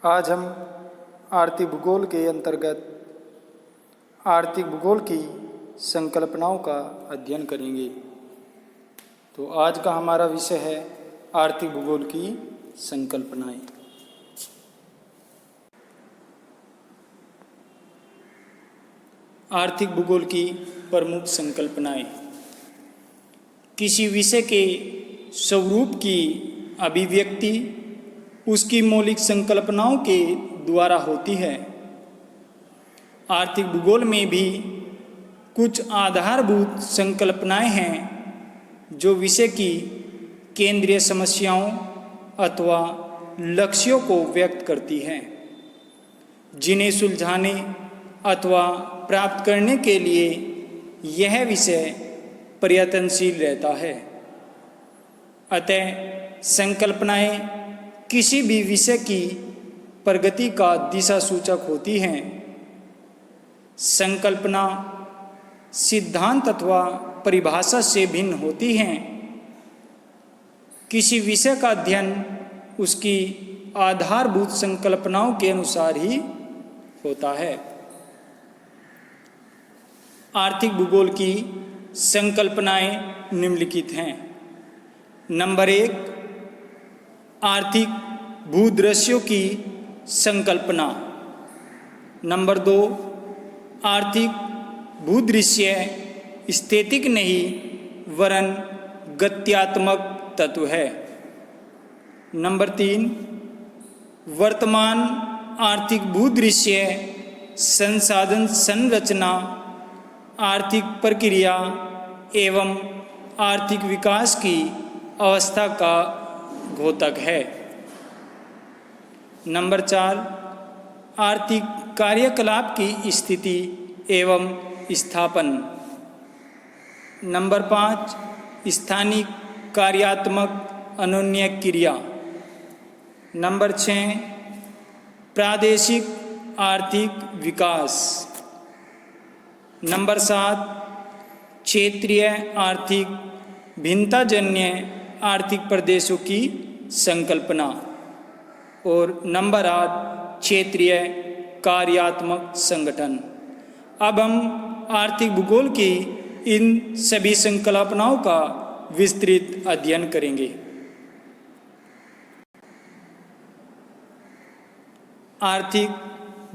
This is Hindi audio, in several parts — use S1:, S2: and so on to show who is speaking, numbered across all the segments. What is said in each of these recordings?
S1: आज हम आर्थिक भूगोल के अंतर्गत आर्थिक भूगोल की संकल्पनाओं का अध्ययन करेंगे। तो आज का हमारा विषय है आर्थिक भूगोल की संकल्पनाएं। आर्थिक भूगोल की प्रमुख संकल्पनाएं किसी विषय के स्वरूप की अभिव्यक्ति उसकी मौलिक संकल्पनाओं के द्वारा होती है। आर्थिक भूगोल में भी कुछ आधारभूत संकल्पनाएं हैं जो विषय की केंद्रीय समस्याओं अथवा लक्ष्यों को व्यक्त करती हैं, जिन्हें सुलझाने अथवा प्राप्त करने के लिए यह विषय प्रयत्नशील रहता है। अतः संकल्पनाएं किसी भी विषय की प्रगति का दिशा सूचक होती हैं। संकल्पना सिद्धांत अथवा परिभाषा से भिन्न होती हैं। किसी विषय का अध्ययन उसकी आधारभूत संकल्पनाओं के अनुसार ही होता है। आर्थिक भूगोल की संकल्पनाएं निम्नलिखित हैं। नंबर 1, आर्थिक भूदृश्यों की संकल्पना। नंबर 2, आर्थिक भूदृश्य स्थैतिक नहीं वरन गत्यात्मक तत्व है। नंबर 3, वर्तमान आर्थिक भूदृश्य संसाधन संरचना, आर्थिक प्रक्रिया एवं आर्थिक विकास की अवस्था का द्योतक है। नंबर 4, आर्थिक कार्यकलाप की स्थिति एवं स्थापन। नंबर 5, स्थानिक कार्यात्मक अनन्य क्रिया। नंबर 6, प्रादेशिक आर्थिक विकास। नंबर 7, क्षेत्रीय आर्थिक भिन्नताजन्य आर्थिक प्रदेशों की संकल्पना। और नंबर 8, क्षेत्रीय कार्यात्मक संगठन। अब हम आर्थिक भूगोल की इन सभी संकल्पनाओं का विस्तृत अध्ययन करेंगे। आर्थिक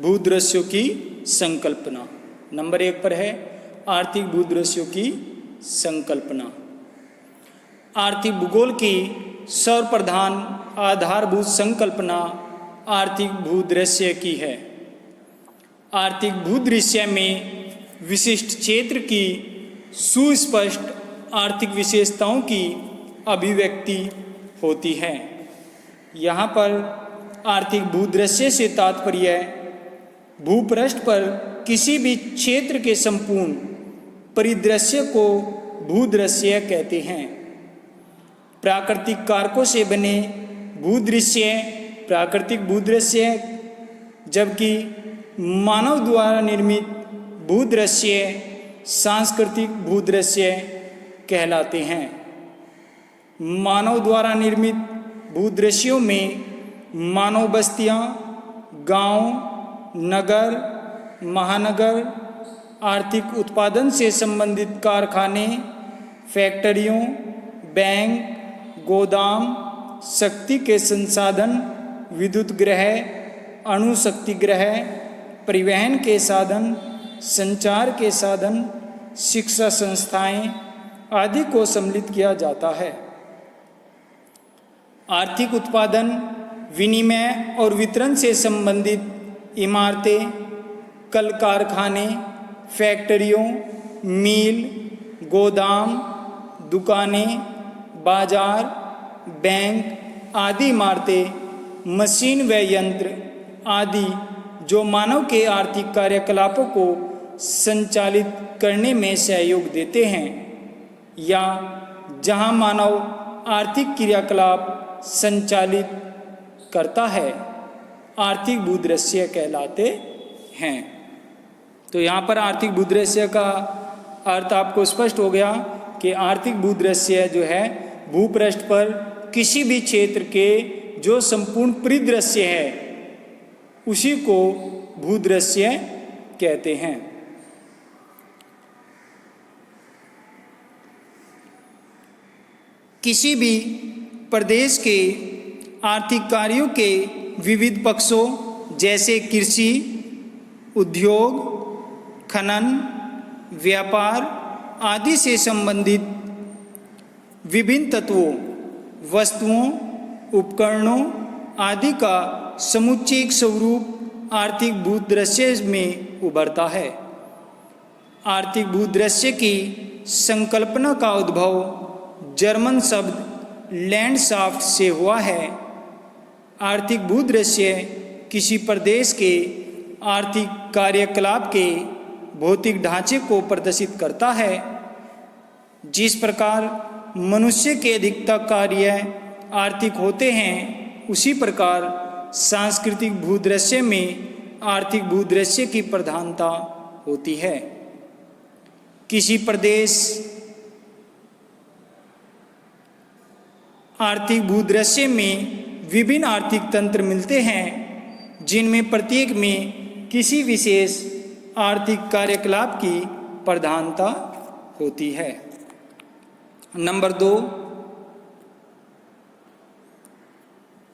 S1: भूदृश्यों की संकल्पना नंबर 1 पर है। आर्थिक भूदृश्यों की संकल्पना आर्थिक भूगोल की सर्वप्रधान आधारभूत संकल्पना आर्थिक भूदृश्य की है। आर्थिक भूदृश्य में विशिष्ट क्षेत्र की सुस्पष्ट आर्थिक विशेषताओं की अभिव्यक्ति होती है। यहाँ पर आर्थिक भूदृश्य से तात्पर्य भूपृष्ठ पर किसी भी क्षेत्र के संपूर्ण परिदृश्य को भूदृश्य कहते हैं। प्राकृतिक कारकों से बने भूदृश्य प्राकृतिक भूदृश्य, जबकि मानव द्वारा निर्मित भूदृश्य सांस्कृतिक भूदृश्य कहलाते हैं। मानव द्वारा निर्मित भूदृश्यों में मानव बस्तियां, गांव, नगर, महानगर, आर्थिक उत्पादन से संबंधित कारखाने, फैक्ट्रियों, बैंक, गोदाम, शक्ति के संसाधन, विद्युत ग्रह, अणु शक्ति ग्रह, परिवहन के साधन, संचार के साधन, शिक्षा संस्थाएं आदि को सम्मिलित किया जाता है। आर्थिक उत्पादन, विनिमय और वितरण से संबंधित इमारतें, कल कारखाने, फैक्ट्रियों, मिल, गोदाम, दुकानें, बाजार, बैंक आदि इमारतें, मशीन व यंत्र आदि जो मानव के आर्थिक कार्यकलापों को संचालित करने में सहयोग देते हैं या जहां मानव आर्थिक क्रियाकलाप संचालित करता है, आर्थिक भूदृश्य कहलाते हैं। तो यहाँ पर आर्थिक भूदृश्य का अर्थ आपको स्पष्ट हो गया कि आर्थिक भूदृश्य जो है भूपृष्ठ पर किसी भी क्षेत्र के जो संपूर्ण परिदृश्य है उसी को भूदृश्य कहते हैं। किसी भी प्रदेश के आर्थिक कार्यों के विविध पक्षों जैसे कृषि, उद्योग, खनन, व्यापार आदि से संबंधित विभिन्न तत्वों, वस्तुओं, उपकरणों आदि का समुच्चयिक स्वरूप आर्थिक भूदृश्य में उभरता है। आर्थिक भूदृश्य की संकल्पना का उद्भव जर्मन शब्द लैंडशाफ्ट से हुआ है। आर्थिक भूदृश्य किसी प्रदेश के आर्थिक कार्यकलाप के भौतिक ढांचे को प्रदर्शित करता है। जिस प्रकार मनुष्य के अधिकतर कार्य आर्थिक होते हैं, उसी प्रकार सांस्कृतिक भूदृश्य में आर्थिक भूदृश्य की प्रधानता होती है। किसी प्रदेश आर्थिक भूदृश्य में विभिन्न आर्थिक तंत्र मिलते हैं, जिनमें प्रत्येक में किसी विशेष आर्थिक कार्यकलाप की प्रधानता होती है। नंबर 2,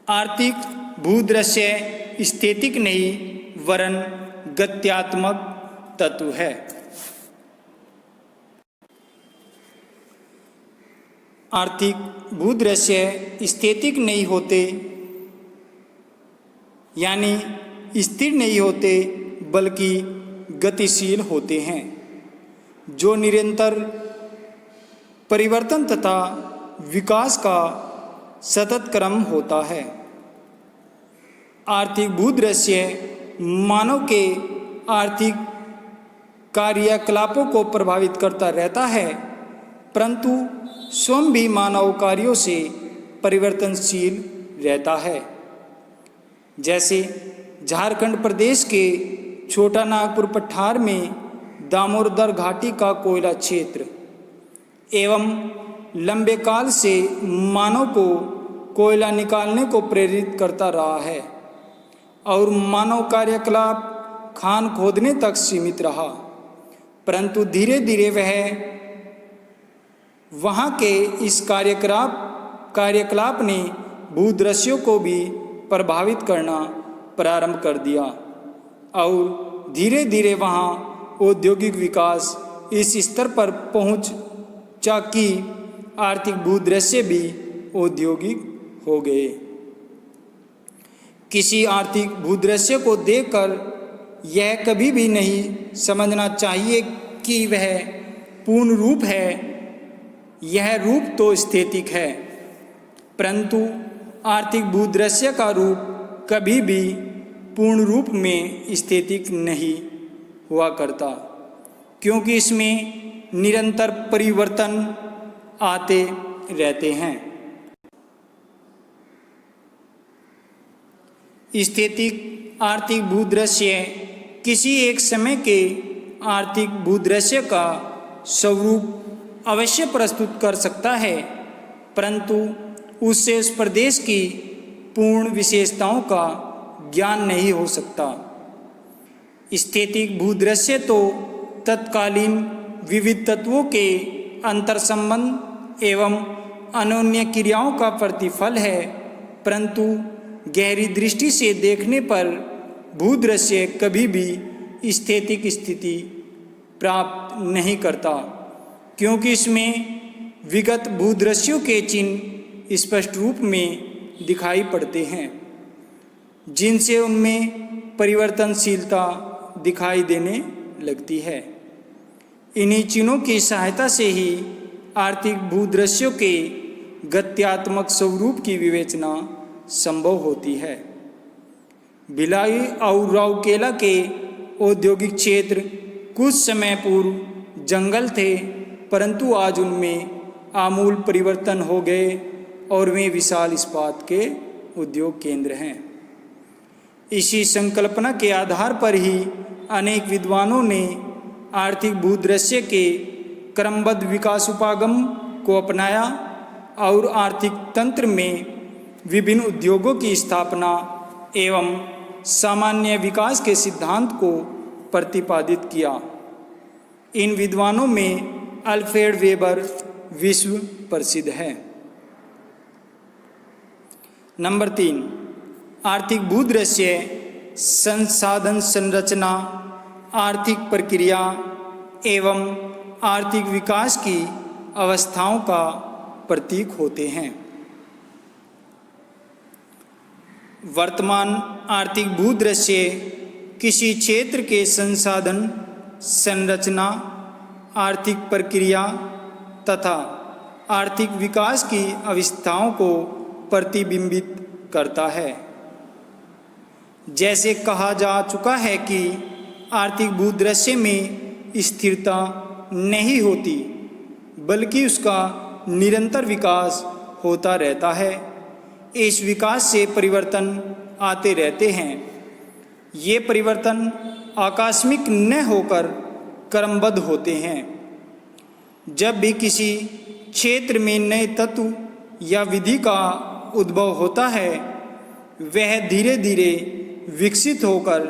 S1: आर्थिक भूदृश्य स्थैतिक नहीं वरन गत्यात्मक तत्व है। आर्थिक भूदृश्य स्थैतिक नहीं होते, यानी स्थिर नहीं होते, बल्कि गतिशील होते हैं, जो निरंतर परिवर्तन तथा विकास का सतत क्रम होता है। आर्थिक भूदृश्य मानव के आर्थिक कार्यकलापों को प्रभावित करता रहता है, परंतु स्वयं भी मानव कार्यों से परिवर्तनशील रहता है। जैसे झारखंड प्रदेश के छोटा नागपुर पठार में दामोदर घाटी का कोयला क्षेत्र एवं लंबे काल से मानव को कोयला निकालने को प्रेरित करता रहा है और मानव कार्यकलाप खान खोदने तक सीमित रहा, परंतु धीरे धीरे वह वहाँ के इस कार्यकलाप ने भूदृश्यों को भी प्रभावित करना प्रारंभ कर दिया और धीरे धीरे वहाँ औद्योगिक विकास इस स्तर पर पहुँचा कि आर्थिक भूदृश्य भी औद्योगिक हो गए। किसी आर्थिक भूदृश्य को देखकर यह कभी भी नहीं समझना चाहिए कि वह पूर्ण रूप है। यह रूप तो स्थैतिक है, परंतु आर्थिक भूदृश्य का रूप कभी भी पूर्ण रूप में स्थैतिक नहीं हुआ करता, क्योंकि इसमें निरंतर परिवर्तन आते रहते हैं। स्थैतिक आर्थिक भूदृश्य किसी एक समय के आर्थिक भूदृश्य का स्वरूप अवश्य प्रस्तुत कर सकता है, परंतु उससे उस प्रदेश की पूर्ण विशेषताओं का ज्ञान नहीं हो सकता। स्थैतिक भूदृश्य तो तत्कालीन विविध तत्वों के अंतर संबंध एवं अनन्य क्रियाओं का प्रतिफल है, परंतु गहरी दृष्टि से देखने पर भूदृश्य कभी भी स्थैतिक स्थिति प्राप्त नहीं करता, क्योंकि इसमें विगत भूदृश्यों के चिन्ह स्पष्ट रूप में दिखाई पड़ते हैं, जिनसे उनमें परिवर्तनशीलता दिखाई देने लगती है। इन्हीं चिन्हों की सहायता से ही आर्थिक भूदृश्यों के गत्यात्मक स्वरूप की विवेचना संभव होती है। भिलाई और राउरकेला के औद्योगिक क्षेत्र कुछ समय पूर्व जंगल थे, परंतु आज उनमें आमूल परिवर्तन हो गए और वे विशाल इस्पात के उद्योग केंद्र हैं। इसी संकल्पना के आधार पर ही अनेक विद्वानों ने आर्थिक भूदृश्य के क्रमबद्ध विकासोपागम को अपनाया और आर्थिक तंत्र में विभिन्न उद्योगों की स्थापना एवं सामान्य विकास के सिद्धांत को प्रतिपादित किया। इन विद्वानों में अल्फ्रेड वेबर विश्व प्रसिद्ध है। नंबर 3, आर्थिक भूदृश्य संसाधन संरचना, आर्थिक प्रक्रिया एवं आर्थिक विकास की अवस्थाओं का प्रतीक होते हैं। वर्तमान आर्थिक भूदृश्य किसी क्षेत्र के संसाधन, संरचना, आर्थिक प्रक्रिया तथा आर्थिक विकास की अवस्थाओं को प्रतिबिंबित करता है। जैसे कहा जा चुका है कि आर्थिक भूदृश्य में स्थिरता नहीं होती, बल्कि उसका निरंतर विकास होता रहता है। इस विकास से परिवर्तन आते रहते हैं। ये परिवर्तन आकस्मिक न होकर क्रमबद्ध होते हैं। जब भी किसी क्षेत्र में नए तत्व या विधि का उद्भव होता है, वह धीरे धीरे विकसित होकर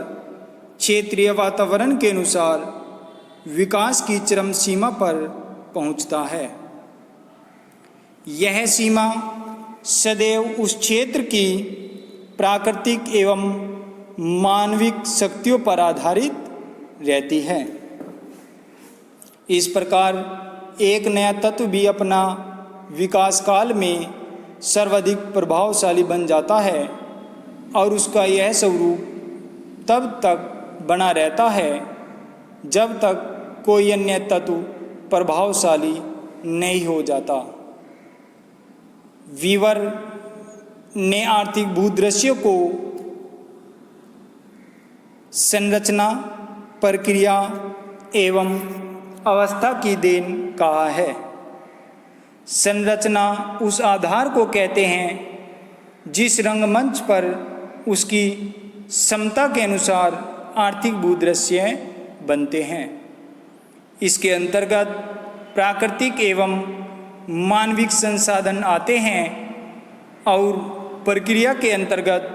S1: क्षेत्रीय वातावरण के अनुसार विकास की चरम सीमा पर पहुंचता है। यह सीमा सदैव उस क्षेत्र की प्राकृतिक एवं मानविक शक्तियों पर आधारित रहती है। इस प्रकार एक नया तत्व भी अपना विकास काल में सर्वाधिक प्रभावशाली बन जाता है और उसका यह स्वरूप तब तक बना रहता है जब तक कोई अन्य तत्व प्रभावशाली नहीं हो जाता। वीवर ने आर्थिक भूदृश्य को संरचना, प्रक्रिया एवं अवस्था की देन कहा है। संरचना उस आधार को कहते हैं जिस रंगमंच पर उसकी क्षमता के अनुसार आर्थिक भूदृश्य बनते हैं। इसके अंतर्गत प्राकृतिक एवं मानविक संसाधन आते हैं और प्रक्रिया के अंतर्गत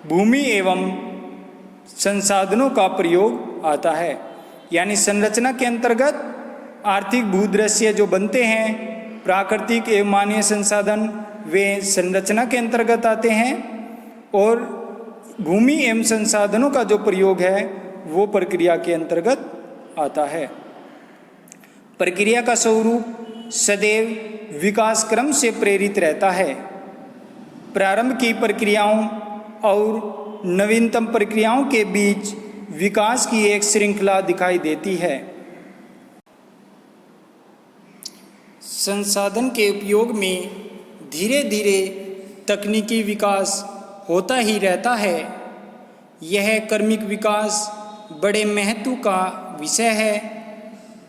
S1: भूमि एवं संसाधनों का प्रयोग आता है। यानी संरचना के अंतर्गत आर्थिक भूदृश्य जो बनते हैं, प्राकृतिक एवं मानवीय संसाधन वे संरचना के अंतर्गत आते हैं और भूमि एवं संसाधनों का जो प्रयोग है वो प्रक्रिया के अंतर्गत आता है। प्रक्रिया का स्वरूप सदैव विकास क्रम से प्रेरित रहता है। प्रारंभ की प्रक्रियाओं और नवीनतम प्रक्रियाओं के बीच विकास की एक श्रृंखला दिखाई देती है। संसाधन के उपयोग में धीरे धीरे तकनीकी विकास होता ही रहता है। यह क्रमिक विकास बड़े महत्व का विषय है।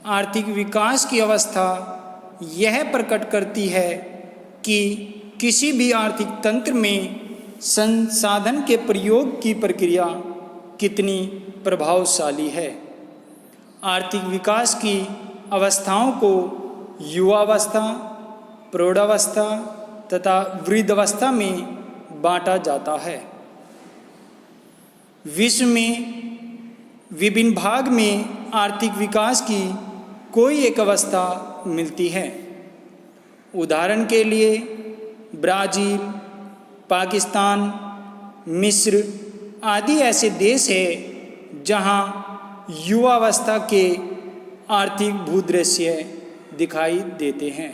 S1: आर्थिक विकास की अवस्था यह प्रकट करती है कि किसी भी आर्थिक तंत्र में संसाधन के प्रयोग की प्रक्रिया कितनी प्रभावशाली है। आर्थिक विकास की अवस्थाओं को युवावस्था, प्रौढ़ावस्था तथा वृद्धावस्था में बांटा जाता है। विश्व में विभिन्न भाग में आर्थिक विकास की कोई एक अवस्था मिलती है। उदाहरण के लिए ब्राज़ील, पाकिस्तान, मिस्र आदि ऐसे देश हैं जहां युवावस्था के आर्थिक भूदृश्य दिखाई देते हैं।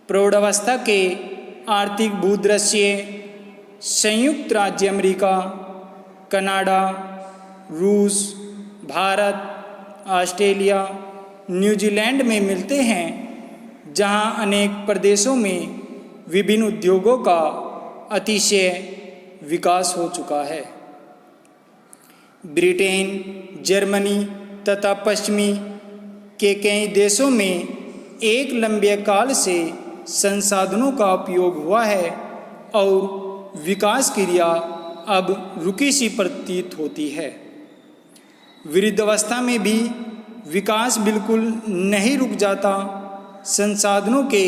S1: प्रौढ़ावस्था के आर्थिक भूदृश्य संयुक्त राज्य अमेरिका, कनाडा, रूस, भारत, ऑस्ट्रेलिया, न्यूजीलैंड में मिलते हैं, जहां अनेक प्रदेशों में विभिन्न उद्योगों का अतिशय विकास हो चुका है। ब्रिटेन, जर्मनी तथा पश्चिमी के कई देशों में एक लंबे काल से संसाधनों का उपयोग हुआ है और विकास क्रिया अब रुकी सी प्रतीत होती है। वृद्धावस्था में भी विकास बिल्कुल नहीं रुक जाता। संसाधनों के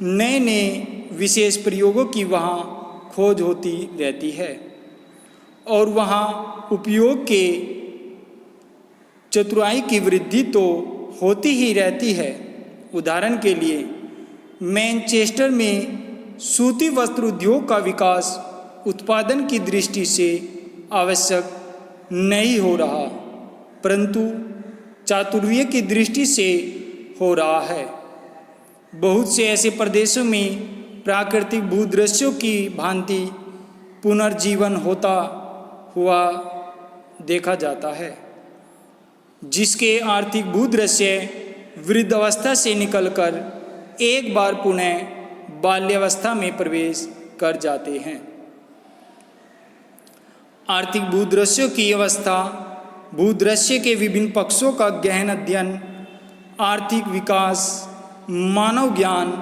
S1: नए नए विशेष प्रयोगों की वहाँ खोज होती रहती है और वहाँ उपयोग के चतुराई की वृद्धि तो होती ही रहती है। उदाहरण के लिए मैनचेस्टर में सूती वस्त्र उद्योग का विकास उत्पादन की दृष्टि से आवश्यक नहीं हो रहा, परंतु चातुर्य की दृष्टि से हो रहा है। बहुत से ऐसे प्रदेशों में प्राकृतिक भूदृश्यों की भांति पुनर्जीवन होता हुआ देखा जाता है, जिसके आर्थिक भूदृश्य वृद्ध अवस्था से निकलकर एक बार पुनः बाल्यावस्था में प्रवेश कर जाते हैं। आर्थिक भूदृश्यों की अवस्था भूदृश्य के विभिन्न पक्षों का गहन अध्ययन, आर्थिक विकास, मानव ज्ञान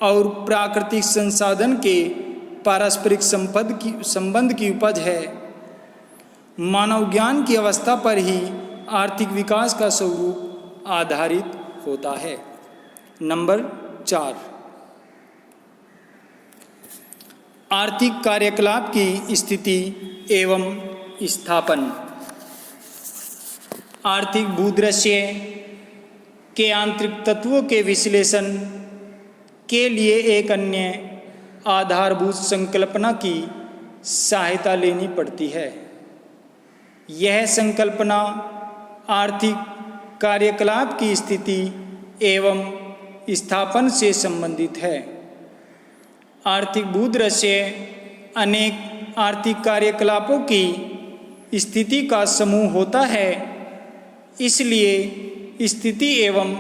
S1: और प्राकृतिक संसाधन के पारस्परिक संबंध की उपज है। मानव ज्ञान की अवस्था पर ही आर्थिक विकास का स्वरूप आधारित होता है। नंबर 4, आर्थिक कार्यकलाप की स्थिति एवं स्थापन। आर्थिक भूदृश्य के आंतरिक तत्वों के विश्लेषण के लिए एक अन्य आधारभूत संकल्पना की सहायता लेनी पड़ती है। यह संकल्पना आर्थिक कार्यकलाप की स्थिति एवं स्थापन से संबंधित है। आर्थिक भूदृश्य अनेक आर्थिक कार्यकलापों की स्थिति का समूह होता है, इसलिए स्थिति एवं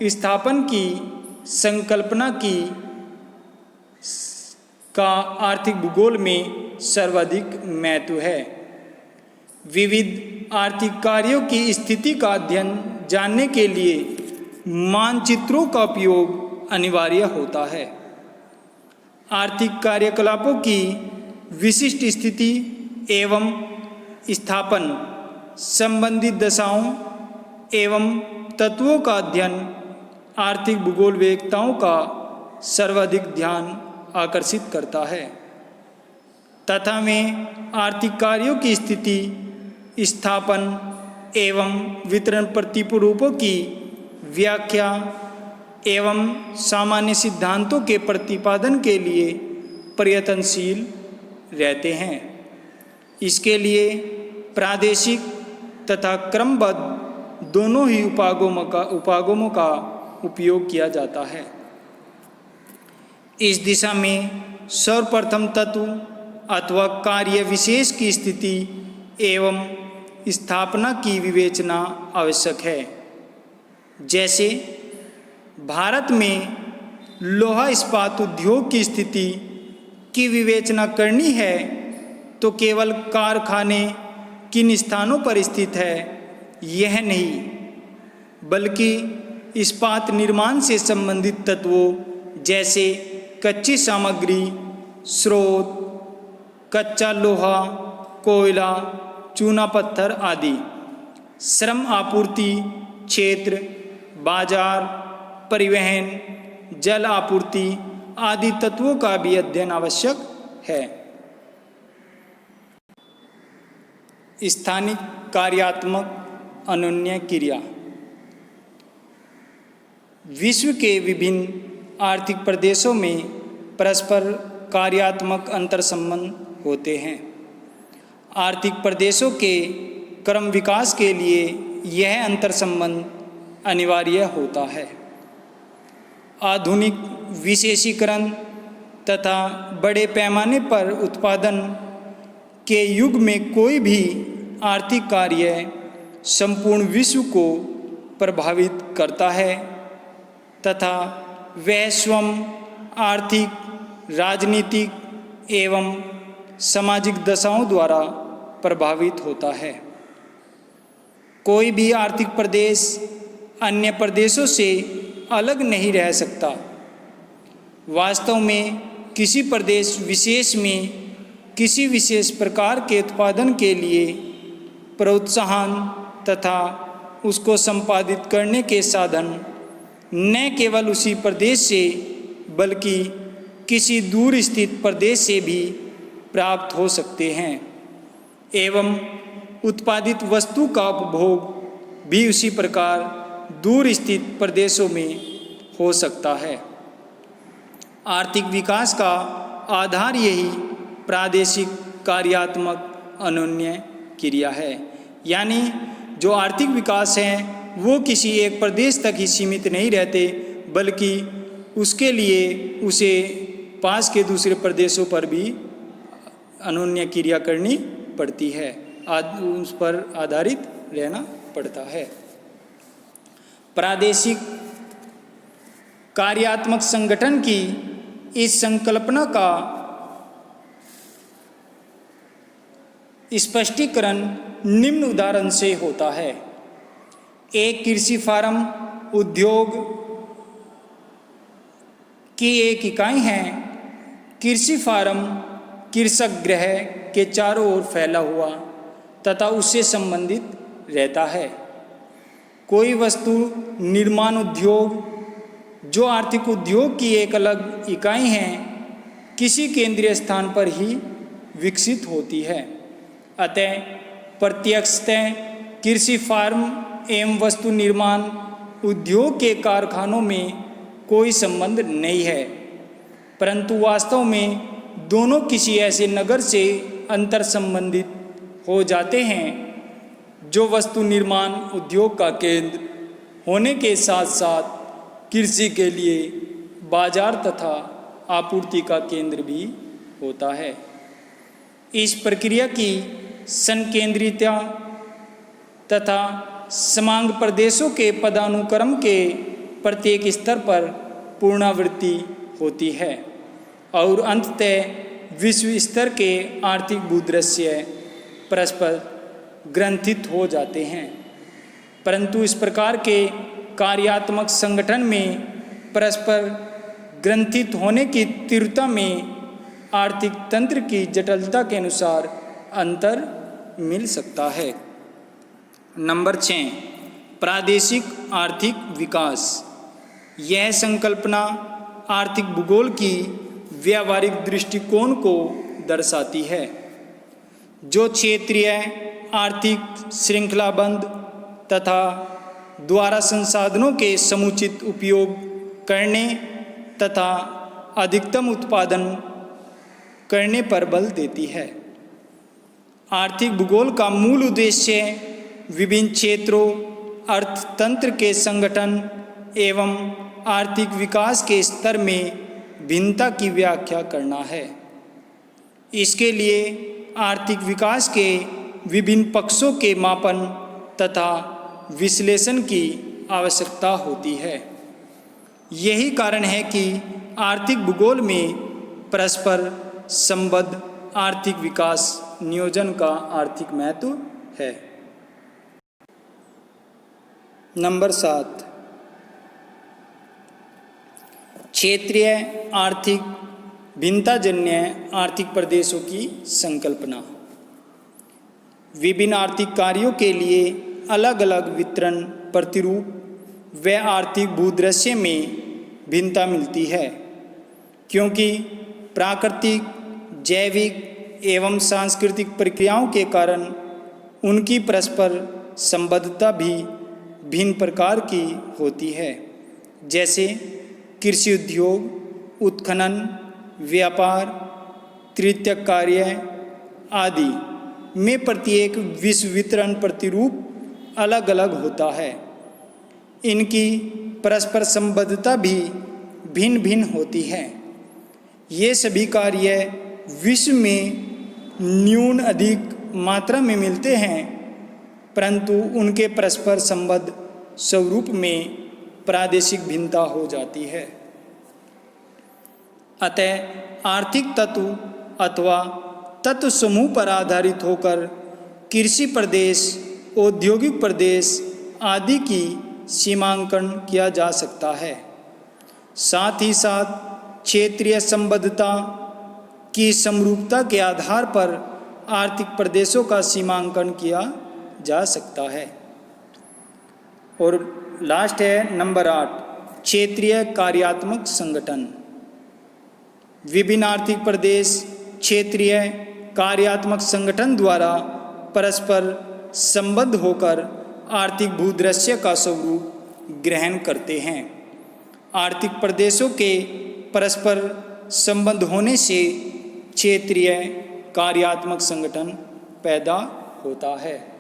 S1: स्थापन की संकल्पना का आर्थिक भूगोल में सर्वाधिक महत्व है। विविध आर्थिक कार्यों की स्थिति का अध्ययन जानने के लिए मानचित्रों का उपयोग अनिवार्य होता है। आर्थिक कार्यकलापों की विशिष्ट स्थिति एवं स्थापन संबंधित दशाओं एवं तत्वों का अध्ययन आर्थिक भूगोल वेत्ताओं का सर्वाधिक ध्यान आकर्षित करता है तथा वे आर्थिक कार्यों की स्थिति, स्थापन एवं वितरण प्रतिरूपों की व्याख्या एवं सामान्य सिद्धांतों के प्रतिपादन के लिए प्रयत्नशील रहते हैं। इसके लिए प्रादेशिक तथा क्रमबद्ध दोनों ही उपागमों का उपयोग किया जाता है। इस दिशा में सर्वप्रथम तत्व अथवा कार्य विशेष की स्थिति एवं स्थापना की विवेचना आवश्यक है। जैसे भारत में लोहा इस्पात उद्योग की स्थिति की विवेचना करनी है तो केवल कारखाने किन स्थानों पर स्थित है यह नहीं, बल्कि इस्पात निर्माण से संबंधित तत्वों जैसे कच्ची सामग्री, स्रोत, कच्चा लोहा, कोयला, चूना पत्थर आदि, श्रम आपूर्ति क्षेत्र, बाजार, परिवहन, जल आपूर्ति आदि तत्वों का भी अध्ययन आवश्यक है। स्थानिक कार्यात्मक अन्योन्य क्रिया। विश्व के विभिन्न आर्थिक प्रदेशों में परस्पर कार्यात्मक अंतर संबंध होते हैं। आर्थिक प्रदेशों के क्रम विकास के लिए यह अंतर संबंध अनिवार्य होता है। आधुनिक विशेषीकरण तथा बड़े पैमाने पर उत्पादन के युग में कोई भी आर्थिक कार्य संपूर्ण विश्व को प्रभावित करता है तथा वह स्वयं आर्थिक, राजनीतिक एवं सामाजिक दशाओं द्वारा प्रभावित होता है। कोई भी आर्थिक प्रदेश अन्य प्रदेशों से अलग नहीं रह सकता। वास्तव में किसी प्रदेश विशेष में किसी विशेष प्रकार के उत्पादन के लिए प्रोत्साहन तथा उसको संपादित करने के साधन न केवल उसी प्रदेश से बल्कि किसी दूर स्थित प्रदेश से भी प्राप्त हो सकते हैं। एवं उत्पादित वस्तु का उपभोग भी उसी प्रकार दूर स्थित प्रदेशों में हो सकता है। आर्थिक विकास का आधार यही प्रादेशिक कार्यात्मक अनन्य क्रिया है। यानी जो आर्थिक विकास है वो किसी एक प्रदेश तक ही सीमित नहीं रहते, बल्कि उसके लिए उसे पास के दूसरे प्रदेशों पर भी अनन्य क्रिया करनी पड़ती है, उस पर आधारित रहना पड़ता है। प्रादेशिक कार्यात्मक संगठन की इस संकल्पना का स्पष्टीकरण निम्न उदाहरण से होता है। एक कृषि फार्म उद्योग की एक इकाई है। कृषि फार्म कृषक गृह के चारों ओर फैला हुआ तथा उससे संबंधित रहता है। कोई वस्तु निर्माण उद्योग जो आर्थिक उद्योग की एक अलग इकाई है, किसी केंद्रीय स्थान पर ही विकसित होती है। अतः प्रत्यक्षतः कृषि फार्म एवं वस्तु निर्माण उद्योग के कारखानों में कोई संबंध नहीं है, परंतु वास्तव में दोनों किसी ऐसे नगर से अंतर संबंधित हो जाते हैं जो वस्तु निर्माण उद्योग का केंद्र होने के साथ साथ कृषि के लिए बाजार तथा आपूर्ति का केंद्र भी होता है। इस प्रक्रिया की संकेंद्रितता तथा समांग प्रदेशों के पदानुक्रम के प्रत्येक स्तर पर पुनरावृत्ति होती है और अंततः विश्व स्तर के आर्थिक भूदृश्य परस्पर ग्रंथित हो जाते हैं। परंतु इस प्रकार के कार्यात्मक संगठन में परस्पर ग्रंथित होने की तीव्रता में आर्थिक तंत्र की जटिलता के अनुसार अंतर मिल सकता है। नंबर 6, प्रादेशिक आर्थिक विकास। यह संकल्पना आर्थिक भूगोल की व्यावहारिक दृष्टिकोण को दर्शाती है, जो क्षेत्रीय आर्थिक श्रृंखलाबंध तथा द्वारा संसाधनों के समुचित उपयोग करने तथा अधिकतम उत्पादन करने पर बल देती है। आर्थिक भूगोल का मूल उद्देश्य विभिन्न क्षेत्रों, अर्थतंत्र के संगठन एवं आर्थिक विकास के स्तर में भिन्नता की व्याख्या करना है। इसके लिए आर्थिक विकास के विभिन्न पक्षों के मापन तथा विश्लेषण की आवश्यकता होती है। यही कारण है कि आर्थिक भूगोल में परस्पर संबद्ध आर्थिक विकास नियोजन का आर्थिक महत्व है। नंबर 7, क्षेत्रीय आर्थिक भिन्नताजन्य आर्थिक प्रदेशों की संकल्पना। विभिन्न आर्थिक कार्यों के लिए अलग अलग वितरण प्रतिरूप व आर्थिक भूदृश्य में भिन्नता मिलती है, क्योंकि प्राकृतिक, जैविक एवं सांस्कृतिक प्रक्रियाओं के कारण उनकी परस्पर संबद्धता भी भिन्न प्रकार की होती है। जैसे कृषि उद्योग, उत्खनन, व्यापार, तृतीयक कार्य आदि में प्रत्येक विश्व वितरण प्रतिरूप अलग अलग होता है। इनकी परस्पर संबद्धता भी भिन्न भिन्न होती है। ये सभी कार्य विश्व में न्यून अधिक मात्रा में मिलते हैं, परंतु उनके परस्पर संबद्ध स्वरूप में प्रादेशिक भिन्नता हो जाती है। अतः आर्थिक तत्व अथवा तत्व समूह पर आधारित होकर कृषि प्रदेश, औद्योगिक प्रदेश आदि की सीमांकन किया जा सकता है। साथ ही साथ क्षेत्रीय संबद्धता की समरूपता के आधार पर आर्थिक प्रदेशों का सीमांकन किया जा सकता है। और लास्ट है नंबर 8, क्षेत्रीय कार्यात्मक संगठन। विभिन्न आर्थिक प्रदेश क्षेत्रीय कार्यात्मक संगठन द्वारा परस्पर संबद्ध होकर आर्थिक भूदृश्य का स्वरूप ग्रहण करते हैं। आर्थिक प्रदेशों के परस्पर संबंध होने से क्षेत्रीय कार्यात्मक संगठन पैदा होता है।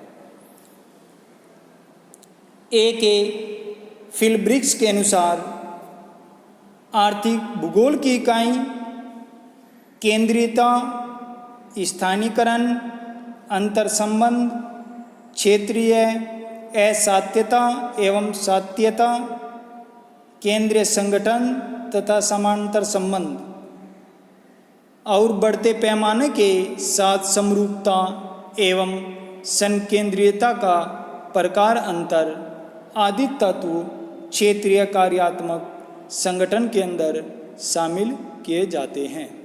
S1: A.K. फिलब्रिक्स के अनुसार आर्थिक भूगोल की इकाई केंद्रीयता, स्थानीयकरण, अंतर संबंध, क्षेत्रीय असात्यता एवं सात्यता, केंद्रीय संगठन तथा समांतर संबंध और बढ़ते पैमाने के साथ समरूपता एवं संकेंद्रीयता का प्रकार अंतर आदि तत्व क्षेत्रीय कार्यात्मक संगठन के अंदर शामिल किए जाते हैं।